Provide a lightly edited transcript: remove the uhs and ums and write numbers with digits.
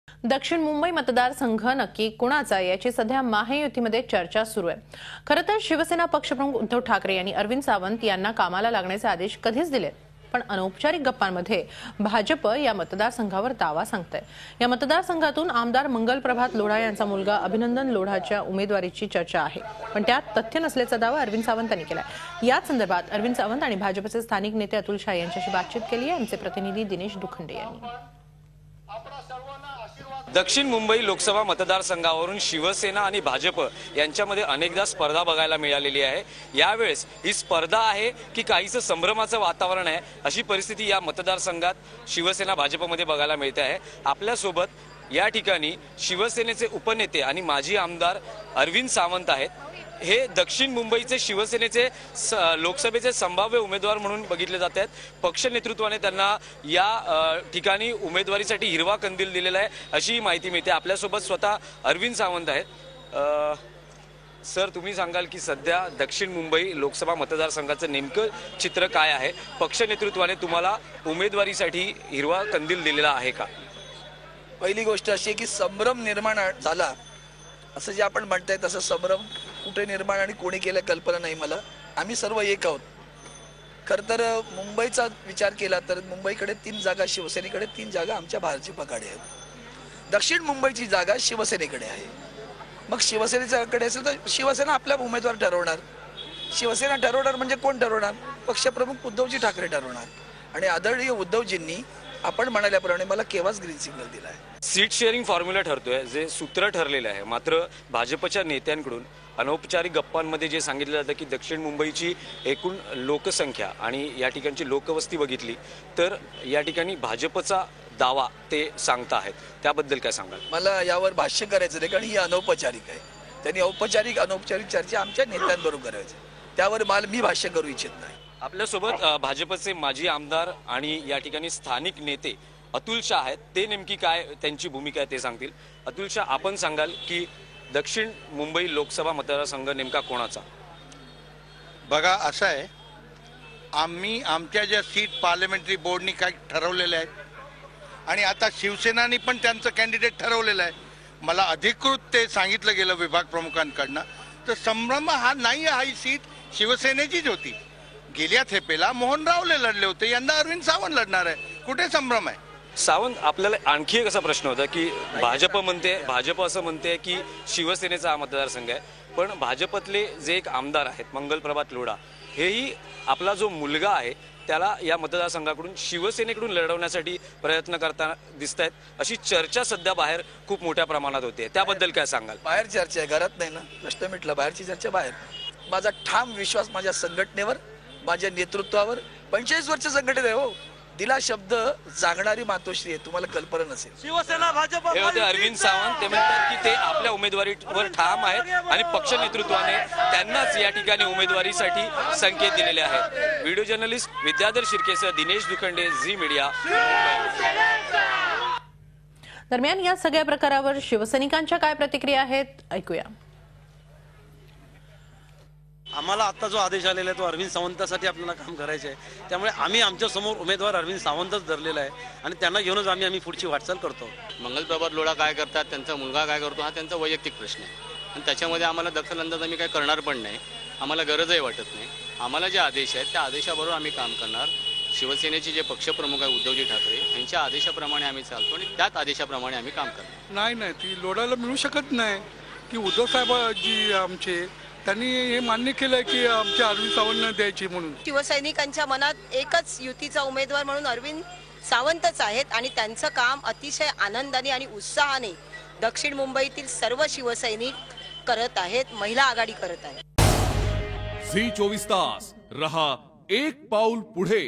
दक्षिण मुंबई मतदारसंघ नक्की कुणाचा याची सध्या महायुतीमध्ये चर्चा सुरू आहे। खरं तर शिवसेना पक्षप्रमुख उद्धव ठाकरे यांनी अरविंद सावंत यांना कामाला लागण्याचे आदेश कधीच दिले, पण अनौपचारिक गप्पांमध्ये भाजप या मतदारसंघावर दावा सांगतंय। या मतदारसंघातून आमदार मंगलप्रभात लोढा यांचा मुलगा अभिनंदन लोढाच्या उमेदवारीची चर्चा आहे, पण त्यात तथ्य नसल्याचा दावा अरविंद सावंत यांनी केलाय। याच संदर्भात अरविंद सावंत आणि भाजपचे स्थानिक नेते अतुल शाह यांच्याशी बातचीत केली आहे। आमचे प्रतिनिधी दिनेश दुखंडे यांनी। दक्षिण मुंबई लोकसभा मतदारसंघावरून शिवसेना आणि भाजप यांच्यामध्ये अनेकदा स्पर्धा बघायला मिळालेली आहे। यावेळेस ही स्पर्धा आहे की काहीसं संभ्रमाचं वातावरण आहे, अशी परिस्थिती या मतदारसंघात शिवसेना भाजपमध्ये बघायला मिळते आहे। आपल्यासोबत या ठिकाणी शिवसेनेचे उपनेते आणि माजी आमदार अरविंद सावंत आहेत। हे दक्षिण मुंबईचे शिवसेनेचे लोकसभेचे संभाव्य उमेदवार म्हणून बघितले जात आहेत। पक्ष नेतृत्वाने त्यांना या ठिकाणी उमेदवारीसाठी हिरवा कंदील दिलेला आहे, अशी माहिती मिळते। आपल्यासोबत स्वतः अरविंद सावंत आहेत। सर, तुम्ही सांगाल की सध्या दक्षिण मुंबई लोकसभा मतदारसंघाचं नेमकं चित्र काय आहे? पक्ष नेतृत्वाने तुम्हाला उमेदवारीसाठी हिरवा कंदील दिलेला आहे का? पहिली गोष्ट अशी आहे की संभ्रम निर्माण झाला असं जे आपण म्हणताय तसं संभ्रम कुठे निर्माण आणि कोणी केलं कल्पना नाही मला। आम्ही सर्व एक आहोत। खरं तर मुंबईचा विचार केला तर मुंबईकडे 3 जागा शिवसेनेकडे, 3 जागा आमच्या भाजपकडे आहेत। दक्षिण मुंबईची जागा शिवसेनेकडे आहे। मग शिवसेनेच्याकडे असेल तर शिवसेना आपल्या उमेदवार ठरवणार। शिवसेना ठरवणार म्हणजे कोण ठरवणार? पक्षप्रमुख उद्धवजी ठाकरे ठरवणार। आणि आदरणीय उद्धवजींनी आपण म्हणाल्याप्रमाणे मला केव्हाच ग्रीन सिग्नल दिला आहे। सीट शेअरिंग फॉर्म्युला ठरतोय, जे सूत्र ठरलेलं आहे। मात्र भाजपच्या नेत्यांकडून अनौपचारिक गप्पांमध्ये जे सांगितलं जातं की दक्षिण मुंबईची एकूण लोकसंख्या आणि या ठिकाणची लोकवस्ती बघितली तर या ठिकाणी भाजपचा दावा ते सांगता आहेत, त्याबद्दल काय सांगाल? मला यावर भाष्य करायचं नाही, कारण ही अनौपचारिक आहे। त्यांनी औपचारिक अनौपचारिक चर्चा आमच्या नेत्यांबरोबर करायची, त्यावर मी भाष्य करू इच्छित नाही। आपल्यासोबत भाजपचे माजी आमदार आणि या ठिकाणी स्थानिक नेते अतुल शाह आहेत। ते नेमकी काय त्यांची भूमिका आहे ते सांगतील। अतुल शाह, आपण सांगाल की दक्षिण मुंबई लोकसभा मतदारसंघ नेमका कोणाचा? बघा, असं आहे, आम्ही आमच्या ज्या सीट पार्लमेंटरी बोर्डनी काय ठरवलेले आहेत आणि आता शिवसेनानी पण त्यांचं कॅन्डिडेट ठरवलेलं आहे। मला अधिकृत ते सांगितलं गेलं विभाग प्रमुखांकडनं, तर संभ्रम हा नाही आहे। ही सीट शिवसेनेचीच होती। गेल्या थेपेला मोहन रावले लढले होते, यंदा अरविंद सावंत लढणार आहे। कुठे संभ्रम आहे? सावंत, आपल्याला आणखी एक असा प्रश्न होता की भाजप असं म्हणते की शिवसेनेचा हा मतदारसंघ आहे, पण भाजपतले जे एक आमदार आहेत मंगलप्रभात लोढा, हेही आपला जो मुलगा आहे त्याला या मतदारसंघाकडून शिवसेनेकडून लढवण्यासाठी प्रयत्न करताना दिसत आहेत, अशी चर्चा सध्या बाहेर खूप मोठ्या प्रमाणात होते। त्याबद्दल काय सांगाल? बाहेर चर्चा आहे, घरात नाही ना। प्रश्न मिटला, बाहेरची चर्चा बाहेर। माझा ठाम विश्वास माझ्या संघटनेवर, माझ्या नेतृत्वावर। 45 वर्ष संघटनेत आहे हो। दिला शब्द जागणारी मातोश्री आहे, तुम्हाला कल्पना नसेल। शिवसेना भाजप हे होते अरविंद सावंत। ते म्हणतात की ते आपल्या उमेदवारीवर ठाम आहेत आणि पक्ष नेतृत्वाने त्यांनाच या ठिकाणी उमेदवारीसाठी संकेत दिलेले आहेत। व्हिडिओ जर्नलिस्ट विद्याधर शिर्केसह दिनेश दुखंडे, झी मीडिया। दरम्यान या सगळ्या प्रकारावर शिवसैनिकांच्या काय प्रतिक्रिया आहेत, ऐकूया। आम्हाला आता जो आदेश आलेला आहे तो अरविंद सावंतासाठी आपल्याला काम करायचं आहे, त्यामुळे आम्ही आमच्या समोर उमेदवार अरविंद सावंतच धरलेला आहे आणि त्यांना घेऊनच आम्ही पुढची वाटचाल करतो। मंगलप्रभात लोढा काय करतात, त्यांचा मुलगा काय करतो, हा त्यांचा वैयक्तिक प्रश्न आहे आणि त्याच्यामध्ये आम्हाला दखलंदाज आम्ही काय करणार पण नाही। आम्हाला गरजही वाटत नाही। आम्हाला जे आदेश आहेत त्या आदेशाबरोबर आम्ही काम करणार। शिवसेनेचे जे पक्षप्रमुख आहे उद्धवजी ठाकरे यांच्या आदेशाप्रमाणे आम्ही चालतो आणि त्याच आदेशाप्रमाणे आम्ही काम करणार। नाही, ती लोढाला मिळू शकत नाही की उद्धव साहेब जी आमचे त्यांनी हे मान्य केलंय की आमच्या अरविंद सावंतला द्यायची म्हणून। शिवसैनिकांच्या मनात एकच युतीचा उमेदवार म्हणून अरविंद सावंतच आहेत आणि त्यांचं काम अतिशय आनंदाने आणि उत्साहाने दक्षिण मुंबईतील सर्व शिवसैनिक करत आहेत, महिला आघाडी करत आहे। झी 24 तास रहा एक पाऊल पुढे।